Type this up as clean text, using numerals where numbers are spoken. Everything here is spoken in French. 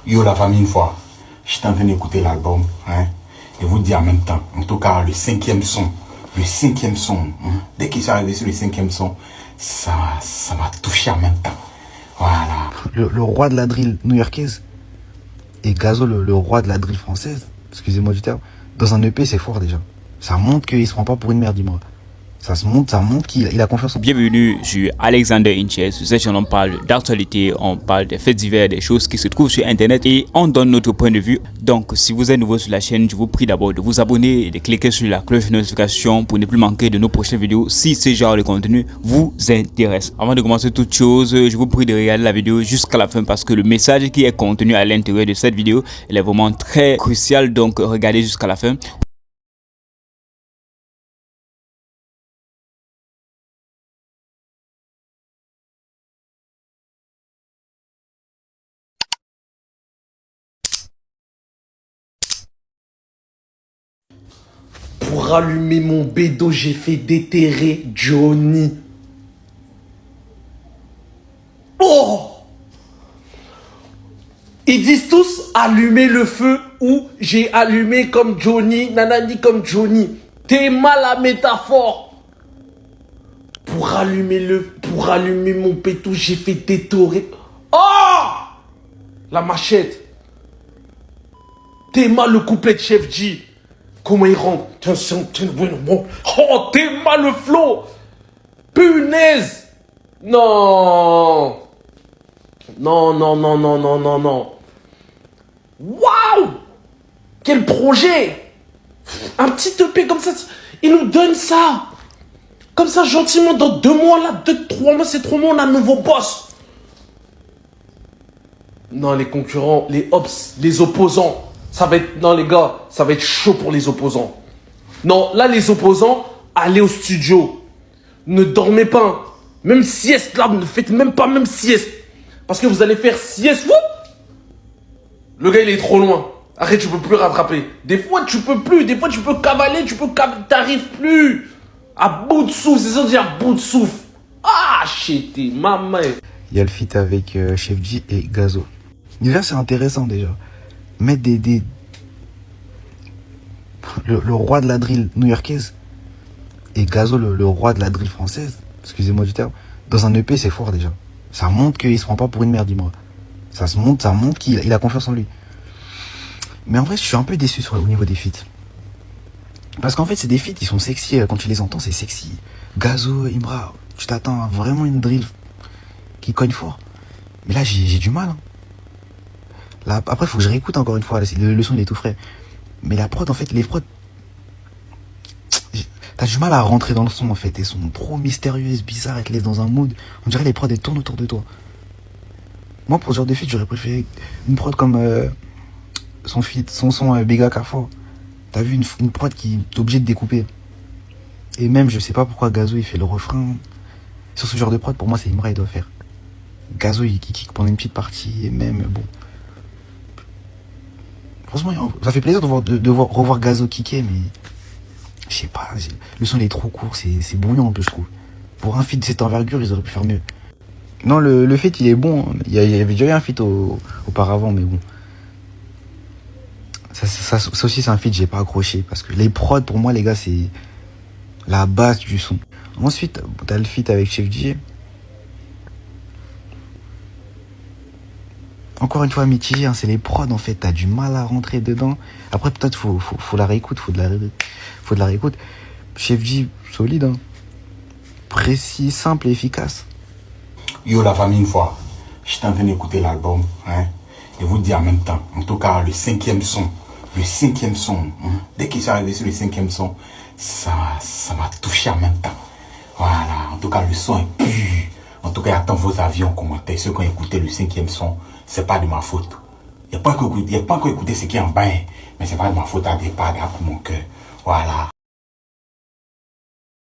Yo la famille, une fois, j'étais en train d'écouter l'album, hein, et vous dire en même temps, en tout cas le cinquième son, dès qu'il s'est arrivé sur le cinquième son, ça m'a touché en même temps. Voilà. Le roi de la drill new-yorkaise et Gazo le roi de la drill française, excusez-moi du terme, dans un EP c'est fort déjà. Ça montre qu'il se prend pas pour une merde, dis-moi. Ça montre qu'il a confiance en... Bienvenue sur Alexander Inches. Sur cette chaîne, on parle d'actualité, on parle des faits divers, des choses qui se trouvent sur Internet et on donne notre point de vue. Donc, si vous êtes nouveau sur la chaîne, je vous prie d'abord de vous abonner et de cliquer sur la cloche de notification pour ne plus manquer de nos prochaines vidéos si ce genre de contenu vous intéresse. Avant de commencer toute chose, je vous prie de regarder la vidéo jusqu'à la fin parce que le message qui est contenu à l'intérieur de cette vidéo, il est vraiment très crucial. Donc, regardez jusqu'à la fin. Pour allumer mon bédo, j'ai fait déterrer Johnny. Oh! Ils disent tous allumer le feu ou j'ai allumé comme Johnny, nanani comme Johnny. T'es mal la métaphore. Pour allumer mon bédo, j'ai fait déterrer. Oh! La machette. T'es mal le couplet de Chef G. Comment il rentre? Oh, t'es mal le flow. Punaise. Non. Non. Waouh. Quel projet. Un petit EP comme ça. Il nous donne ça. Comme ça, gentiment, dans 2 mois, là, 3 mois, c'est 3 mois, on a un nouveau boss. Non, les concurrents, les ops, les opposants. Ça va être... Non, les gars, ça va être chaud pour les opposants. Non, là, les opposants, allez au studio. Ne dormez pas. Même sieste, là, ne faites même pas même sieste. Parce que vous allez faire sieste. Wouh, le gars, il est trop loin. Arrête, tu peux plus rattraper. Des fois, tu peux plus. Des fois, tu peux cavaler, t'arrives plus. À bout de souffle, c'est ça dire à bout de souffle. Ah, shit, maman. Il y a le feat avec Chef G et Gazo. Déjà, c'est intéressant, déjà. Mettre le roi de la drill new-yorkaise et Gazo le roi de la drill française, excusez-moi du terme, dans un EP c'est fort déjà. Ça montre qu'il se prend pas pour une merde, dis-moi. Ça montre qu'il a confiance en lui. Mais en vrai je suis un peu déçu au niveau des feats. Parce qu'en fait c'est des feats, ils sont sexy, quand tu les entends c'est sexy. Gazo, Imra, tu t'attends à vraiment une drill qui cogne fort. Mais là j'ai du mal, hein. Là, après, il faut que je réécoute encore une fois. Le son, il est tout frais. Mais la prod, en fait, les prods... T'as du mal à rentrer dans le son, en fait. Elles sont trop mystérieuses, bizarres. Elles te laissent dans un mood. On dirait les prods, elles tournent autour de toi. Moi, pour ce genre de feat, j'aurais préféré une prod comme son son Bega Carrefour. T'as vu une prod qui est obligée de découper. Et même, je sais pas pourquoi Gazo, il fait le refrain. Sur ce genre de prod, pour moi, c'est Imra, il doit faire. Gazo, il kick pendant une petite partie. Et même, bon... Franchement, ça fait plaisir de revoir Gazo kicker, mais je sais pas, le son il est trop court, c'est brouillon un peu, je trouve. Pour un feat de cette envergure, ils auraient pu faire mieux. Non, le feat il est bon, il y avait déjà eu un feat auparavant, mais bon. Ça aussi c'est un feat, j'ai pas accroché, parce que les prods pour moi les gars c'est la base du son. Ensuite, t'as le feat avec Chef G. Encore une fois mitigé, hein, c'est les prods en fait, t'as du mal à rentrer dedans. Après peut-être faut la réécoute, faut de la réécoute. Chef G, solide, hein. Précis, simple et efficace. Yo la famille, une fois, j'étais en train d'écouter l'album, hein, et vous dire en même temps, en tout cas le cinquième son, dès qu'il s'est arrivé sur le cinquième son, ça m'a touché en même temps. Voilà, en tout cas le son est pur. En tout cas, j'attends vos avis en commentaire. Ceux qui ont écouté le cinquième son, c'est pas de ma faute. Il n'y a pas encore écouté ce qui est en bas, mais c'est pas de ma faute à départ, pour mon cœur. Voilà.